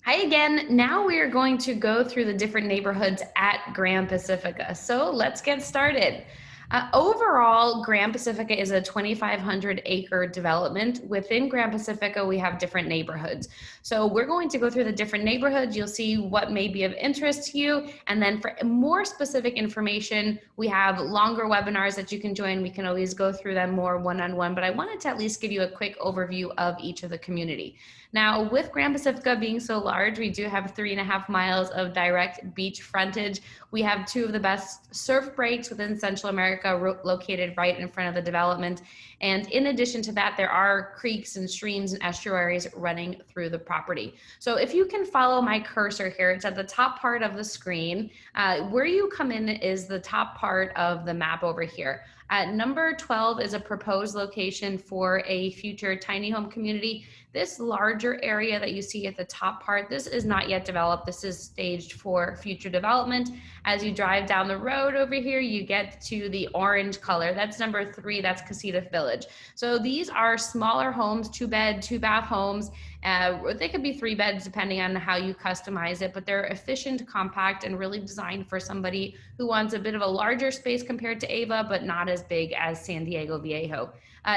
Hi again. Now we are going to go through the different neighborhoods at Gran Pacifica. So let's get started. Overall, Gran Pacifica is a 2,500 acre development. Within Gran Pacifica, we have different neighborhoods. So we're going to go through the different neighborhoods. You'll see what may be of interest to you. And then for more specific information, we have longer webinars that you can join. We can always go through them more one-on-one, but I wanted to at least give you a quick overview of each of the community. Now, with Gran Pacifica being so large, we do have 3.5 miles of direct beach frontage. We have two of the best surf breaks within Central America located right in front of the development. And in addition to that, there are creeks and streams and estuaries running through the property. So if you can follow my cursor here, it's at the top part of the screen. Where you come in is the top part of the map over here. Number 12 is a proposed location for a future tiny home community. This larger area that you see at the top part, this is not yet developed. This is staged for future development. As you drive down the road over here, you get to the orange color. That's number 3, that's Casita Village. So these are smaller homes, 2-bed, 2-bath homes. They could be 3 beds depending on how you customize it, but they're efficient, compact, and really designed for somebody who wants a bit of a larger space compared to Ava, but not as big as San Diego Viejo.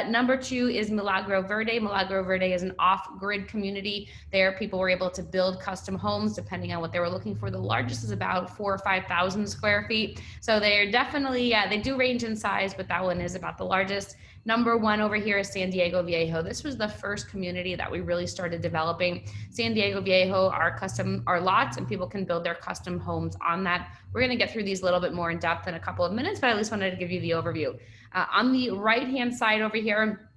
Number 2 is Milagro Verde. Milagro Verde is an off-grid community. There, people were able to build custom homes depending on what they were looking for. The largest is about 4,000 or 5,000 square feet. So they're definitely, they do range in size, but that one is about the largest. Number 1 over here is San Diego Viejo. This was the first community that we really started developing. San Diego Viejo are lots, and people can build their custom homes on that. We're going to get through these a little bit more in depth in a couple of minutes, but I at least wanted to give you the overview. On the right-hand side over here,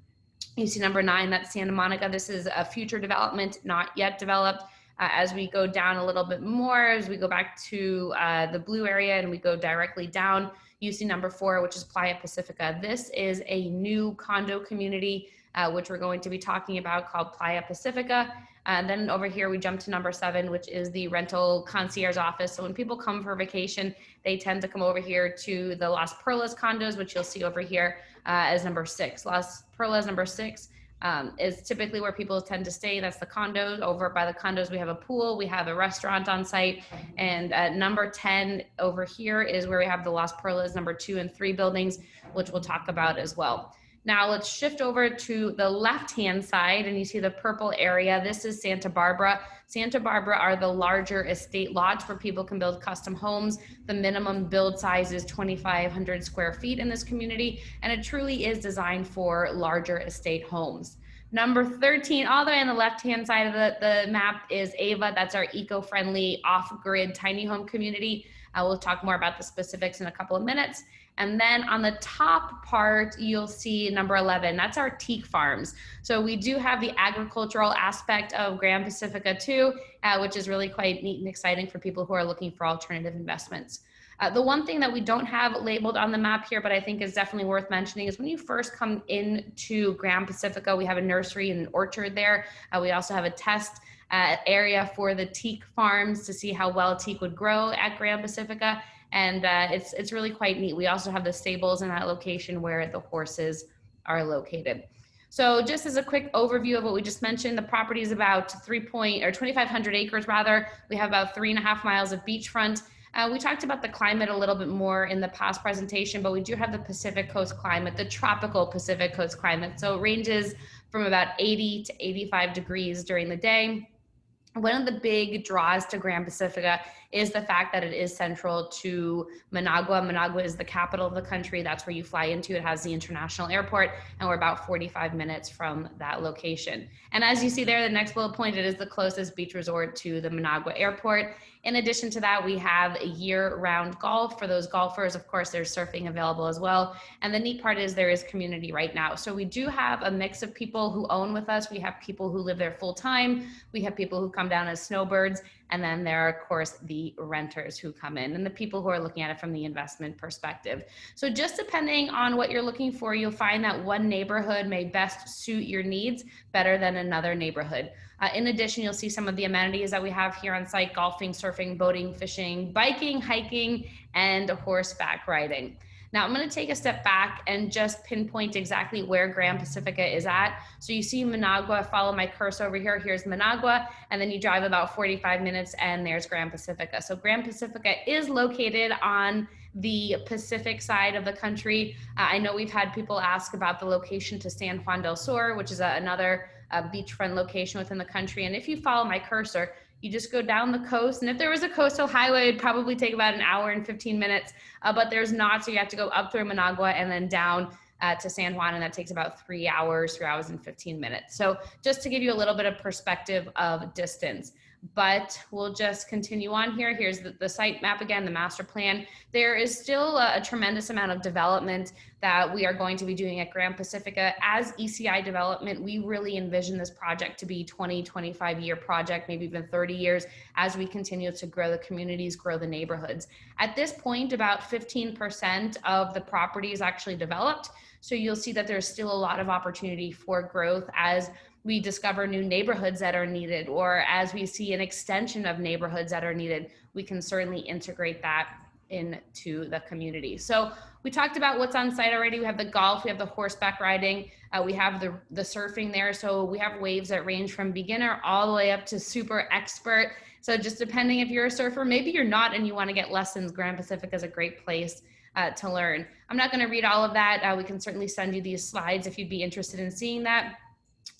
you see number 9, that's Santa Monica. This is a future development, not yet developed. As we go down a little bit more, as we go back to the blue area and we go directly down, you see number 4, which is Playa Pacifica. This is a new condo community, which we're going to be talking about, called Playa Pacifica. Then over here, we jump to number 7, which is the rental concierge office. So when people come for vacation, they tend to come over here to the Las Perlas condos, which you'll see over here as number 6. Las Perlas, number 6, is typically where people tend to stay. That's the condos. Over by the condos, we have a pool, we have a restaurant on site. And number 10 over here is where we have the Las Perlas number 2 and 3 buildings, which we'll talk about as well. Now let's shift over to the left-hand side, and you see the purple area. This is Santa Barbara. Santa Barbara are the larger estate lots where people can build custom homes. The minimum build size is 2,500 square feet in this community, and it truly is designed for larger estate homes. Number 13, all the way on the left-hand side of the map, is Ava. That's our eco-friendly off-grid tiny home community. We'll talk more about the specifics in a couple of minutes. And then on the top part, you'll see number 11. That's our teak farms. So we do have the agricultural aspect of Gran Pacifica too, which is really quite neat and exciting for people who are looking for alternative investments. The one thing that we don't have labeled on the map here, but I think is definitely worth mentioning, is when you first come into Gran Pacifica, we have a nursery and an orchard there. We also have a test area for the teak farms to see how well teak would grow at Gran Pacifica. And it's really quite neat. We also have the stables in that location where the horses are located. So just as a quick overview of what we just mentioned, the property is about 2,500 acres rather. We have about 3.5 miles of beachfront. We talked about the climate a little bit more in the past presentation, but we do have the Pacific Coast climate, the tropical Pacific Coast climate. So it ranges from about 80 to 85 degrees during the day. One of the big draws to Gran Pacifica is the fact that it is central to Managua. Managua is the capital of the country. That's where you fly into. It has the international airport, and we're about 45 minutes from that location. And as you see there, the next bullet point, it is the closest beach resort to the Managua airport. In addition to that, we have a year-round golf. For those golfers, of course, there's surfing available as well. And the neat part is there is community right now. So we do have a mix of people who own with us. We have people who live there full time. We have people who come down as snowbirds. And then there are, of course, the renters who come in and the people who are looking at it from the investment perspective. So just depending on what you're looking for, you'll find that one neighborhood may best suit your needs better than another neighborhood. In addition, you'll see some of the amenities that we have here on site: golfing, surfing, boating, fishing, biking, hiking, and horseback riding. Now I'm going to take a step back and just pinpoint exactly where Gran Pacifica is at. So you see Managua, follow my cursor over here. Here's Managua, and then you drive about 45 minutes and there's Gran Pacifica. So Gran Pacifica is located on the Pacific side of the country. I know we've had people ask about the location to San Juan del Sur, which is another beachfront location within the country. And if you follow my cursor, you just go down the coast. And if there was a coastal highway, it'd probably take about an hour and 15 minutes, but there's not. So you have to go up through Managua and then down to San Juan, and that takes about 3 hours and 15 minutes. So just to give you a little bit of perspective of distance. But we'll just continue on here. Here's the site map again, the master plan. There is still a tremendous amount of development that we are going to be doing at Gran Pacifica. As ECI development, we really envision this project to be 20, 25-year project, maybe even 30 years, as we continue to grow the communities, grow the neighborhoods. At this point, about 15% of the property is actually developed. So you'll see that there's still a lot of opportunity for growth as we discover new neighborhoods that are needed, or as we see an extension of neighborhoods that are needed, we can certainly integrate that into the community. So we talked about what's on site already. We have the golf, we have the horseback riding, we have the surfing there. So we have waves that range from beginner all the way up to super expert. So just depending if you're a surfer, maybe you're not and you want to get lessons, Gran Pacifica is a great place to learn. I'm not going to read all of that. We can certainly send you these slides if you'd be interested in seeing that,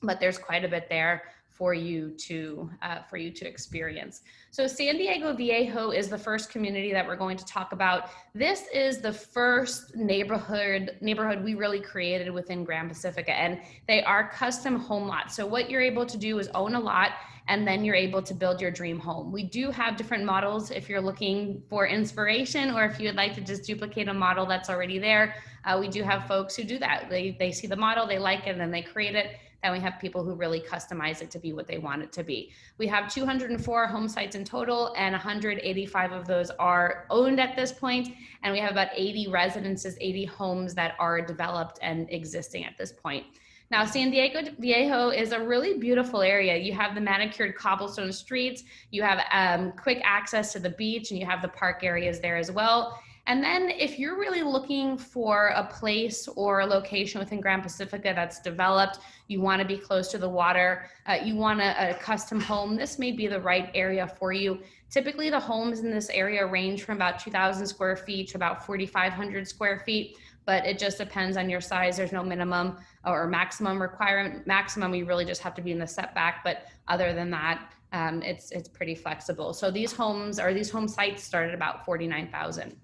but there's quite a bit there for you to experience. So San Diego Viejo is the first community that we're going to talk about. This is the first neighborhood we really created within Gran Pacifica, and they are custom home lots. So what you're able to do is own a lot, and then you're able to build your dream home. We do have different models if you're looking for inspiration, or if you would like to just duplicate a model that's already there. We do have folks who do that. They see the model, they like it, and then they create it. And we have people who really customize it to be what they want it to be. We have 204 home sites in total, and 185 of those are owned at this point. And we have about 80 residences, 80 homes that are developed and existing at this point. Now, San Diego Viejo is a really beautiful area. You have the manicured cobblestone streets, you have quick access to the beach, and you have the park areas there as well. And then if you're really looking for a place or a location within Gran Pacifica that's developed, you want to be close to the water, you want a custom home, this may be the right area for you. Typically the homes in this area range from about 2,000 square feet to about 4,500 square feet, but it just depends on your size. There's no minimum or maximum requirement. Maximum, you really just have to be in the setback, but other than that, it's pretty flexible. So these home sites start at about 49,000.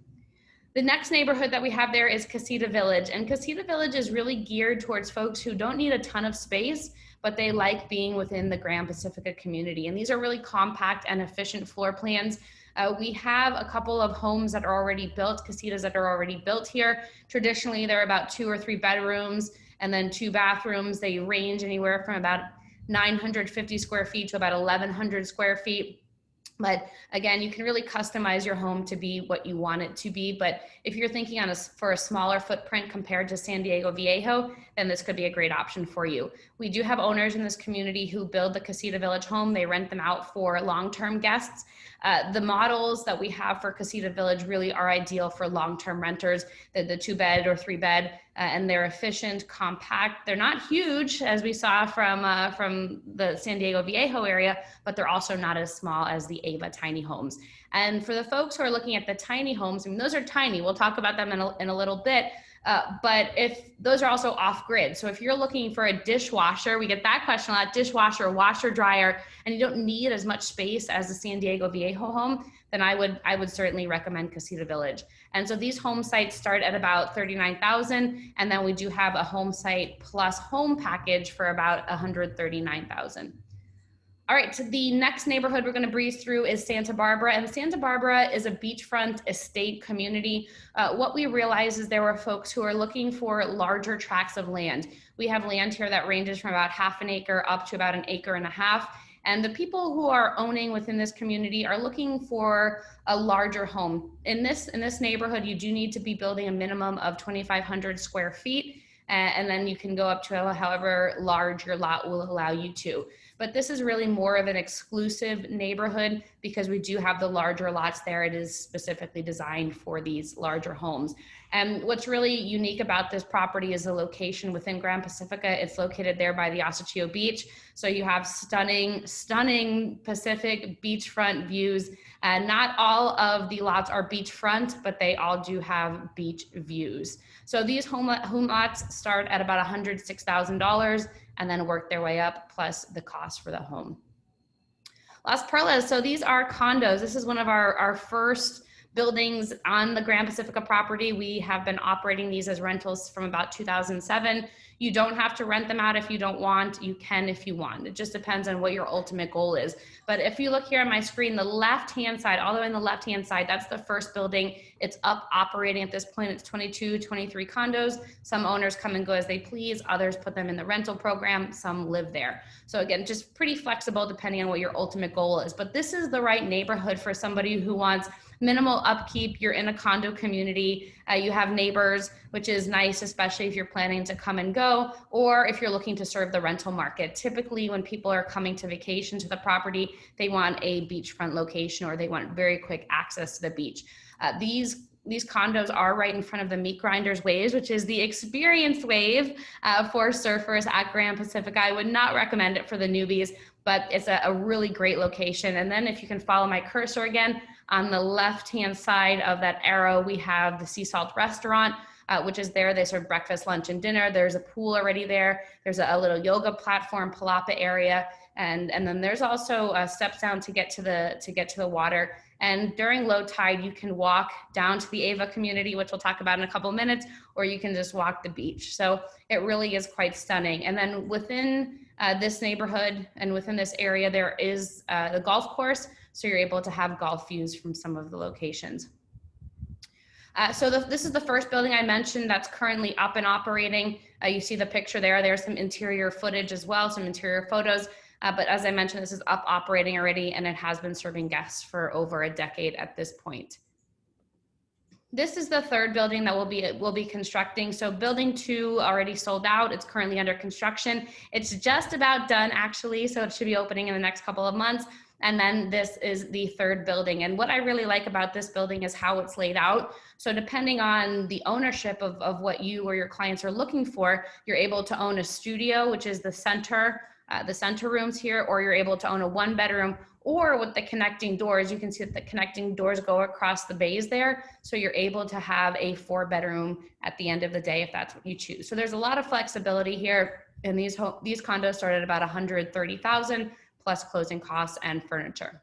The next neighborhood that we have there is Casita Village, and Casita Village is really geared towards folks who don't need a ton of space, but they like being within the Gran Pacifica community. And these are really compact and efficient floor plans. We have a couple of homes that are already built, casitas that are already built here. Traditionally, they're about 2 or 3 bedrooms and then 2 bathrooms. They range anywhere from about 950 square feet to about 1,100 square feet. But again, you can really customize your home to be what you want it to be. But if you're thinking for a smaller footprint compared to San Diego Viejo, then this could be a great option for you. We do have owners in this community who build the Casita Village home. They rent them out for long-term guests. The models that we have for Casita Village really are ideal for long-term renters, the 2-bed or 3-bed, and they're efficient, compact. They're not huge, as we saw from the San Diego Viejo area, but they're also not as small as the Ava tiny homes. And for the folks who are looking at the tiny homes, I mean, those are tiny. We'll talk about them in a little bit. But if those are also off grid. So if you're looking for a dishwasher, we get that question a lot, dishwasher, washer, dryer, and you don't need as much space as the San Diego Viejo home, then I would certainly recommend Casita Village. And so these home sites start at about 39,000. And then we do have a home site plus home package for about 139,000. All right, so the next neighborhood we're going to breeze through is Santa Barbara, and Santa Barbara is a beachfront estate community. What we realized is there were folks who are looking for larger tracts of land. We have land here that ranges from about 1/2 acre up to about 1.5 acres. And the people who are owning within this community are looking for a larger home. In this neighborhood, you do need to be building a minimum of 2,500 square feet, and then you can go up to however large your lot will allow you to. but this is really more of an exclusive neighborhood because we do have the larger lots there. It is specifically designed for these larger homes. And what's really unique about this property is the location within Gran Pacifica. It's located there by the Asachio Beach. So you have stunning, stunning Pacific beachfront views. And not all of the lots are beachfront, but they all do have beach views. So these home lots start at about $106,000 and then work their way up, plus the cost for the home. Las Perlas, so these are condos. This is one of our first buildings on the Gran Pacifica property. We have been operating these as rentals from about 2007. You don't have to rent them out if you don't want. You can if you want. It just depends on what your ultimate goal is. But if you look here on my screen, the left-hand side, all the way on the left-hand side, that's the first building. It's up operating at this point. It's 22, 23 condos. Some owners come and go as they please. Others put them in the rental program. Some live there. So again, just pretty flexible depending on what your ultimate goal is. But this is the right neighborhood for somebody who wants minimal upkeep. You're in a condo community. You have neighbors, which is nice, especially if you're planning to come and go, or if you're looking to serve the rental market. Typically, when people are coming to vacation to the property, they want a beachfront location or they want very quick access to the beach. These condos are right in front of the Meat Grinders Waves, which is the experienced wave for surfers at Gran Pacifica. I would not recommend it for the newbies, but it's a really great location. And then if you can follow my cursor again, on the left-hand side of that arrow, we have the Sea Salt Restaurant, which is there. They serve breakfast, lunch, and dinner. There's a pool already there. There's a little yoga platform, palapa area. And then there's also steps down to get to the water. And during low tide, you can walk down to the Ava community, which we'll talk about in a couple of minutes, or you can just walk the beach. So it really is quite stunning. And then within this neighborhood and within this area, there is the golf course. So you're able to have golf views from some of the locations. This is the first building I mentioned that's currently up and operating. You see the picture there. There's some interior footage as well, some interior photos. But as I mentioned, this is up operating already, and it has been serving guests for over a decade at this point. This is the third building that we'll be constructing. So building 2 already sold out. It's currently under construction. It's just about done actually, so it should be opening in the next couple of months. And then this is the third building. And what I really like about this building is how it's laid out. So depending on the ownership of what you or your clients are looking for, you're able to own a studio, which is the center rooms here, or you're able to own a 1-bedroom, or with the connecting doors, you can see that the connecting doors go across the bays there. So you're able to have a 4-bedroom at the end of the day if that's what you choose. So there's a lot of flexibility here. And these condos start at about $130,000 plus closing costs and furniture.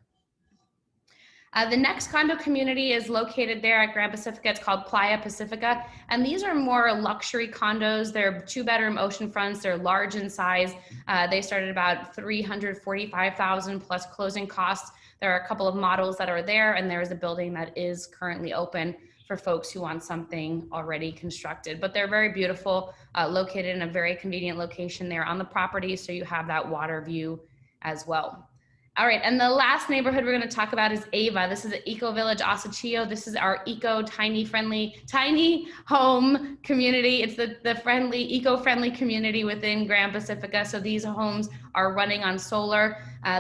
The next condo community is located there at Gran Pacifica. It's called Playa Pacifica. And these are more luxury condos. They're 2-bedroom ocean fronts. They're large in size. They started about $345,000 plus closing costs. There are a couple of models that are there, and there is a building that is currently open for folks who want something already constructed. But they're very beautiful, located in a very convenient location there on the property. So you have that water view as well. All right, and the last neighborhood we're going to talk about is Ava. This is an Eco Village Asachio. This is our tiny home community. It's the eco-friendly community within Gran Pacifica. So these homes are running on solar.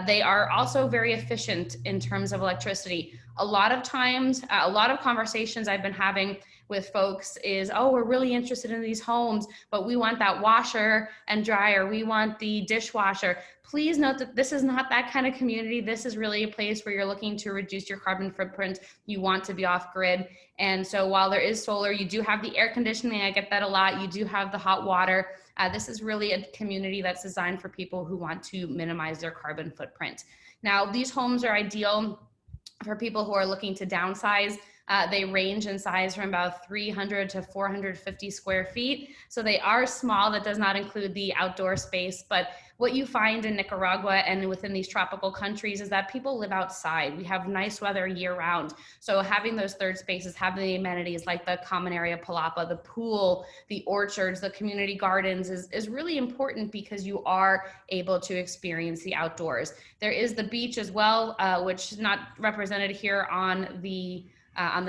They are also very efficient in terms of electricity. A lot of times, a lot of conversations I've been having with folks is, oh, we're really interested in these homes, but we want that washer and dryer. We want the dishwasher. Please note that this is not that kind of community. This is really a place where you're looking to reduce your carbon footprint. You want to be off grid. And so while there is solar, you do have the air conditioning. I get that a lot. You do have the hot water. This is really a community that's designed for people who want to minimize their carbon footprint. Now, these homes are ideal for people who are looking to downsize. They range in size from about 300 to 450 square feet. So they are small. That does not include the outdoor space. But what you find in Nicaragua and within these tropical countries is that people live outside. We have nice weather year round. So having those third spaces, having the amenities like the common area palapa, the pool, the orchards, the community gardens is really important because you are able to experience the outdoors. There is the beach as well, which is not represented here on the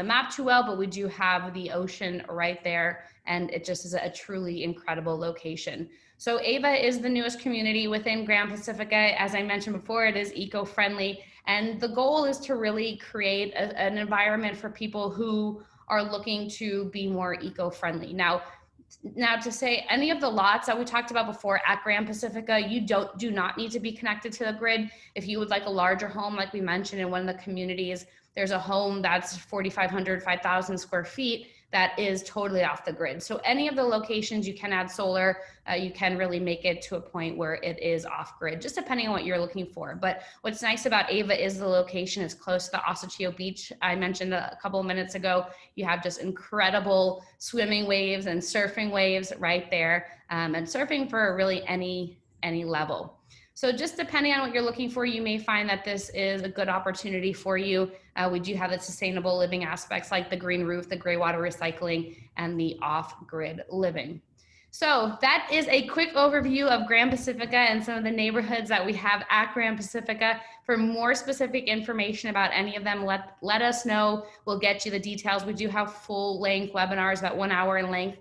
map too well, but we do have the ocean right there, and it just is a truly incredible location. So Ava is the newest community within Gran Pacifica. As I mentioned before, it is eco-friendly. And the goal is to really create an environment for people who are looking to be more eco-friendly. Now to say any of the lots that we talked about before at Gran Pacifica, you do not need to be connected to the grid. If you would like a larger home, like we mentioned in one of the communities, there's a home that's 4,500, 5,000 square feet that is totally off the grid. So any of the locations you can add solar, you can really make it to a point where it is off grid, just depending on what you're looking for. But what's nice about Ava is the location is close to the Osortillo Beach. I mentioned a couple of minutes ago, you have just incredible swimming waves and surfing waves right there, and surfing for really any level. So just depending on what you're looking for, you may find that this is a good opportunity for you. We do have the sustainable living aspects like the green roof, the gray water recycling, and the off-grid living. So that is a quick overview of Gran Pacifica and some of the neighborhoods that we have at Gran Pacifica. For more specific information about any of them, let us know. We'll get you the details. We do have full-length webinars, about 1 hour in length.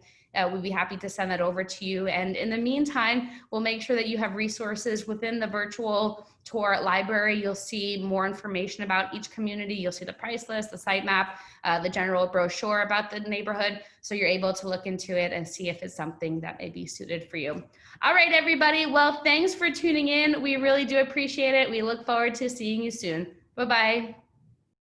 We'd be happy to send that over to you. And in the meantime, we'll make sure that you have resources within the virtual tour library. You'll see more information about each community. You'll see the price list, the site map, the general brochure about the neighborhood. So you're able to look into it and see if it's something that may be suited for you. All right, everybody. Well, thanks for tuning in. We really do appreciate it. We look forward to seeing you soon. Bye-bye.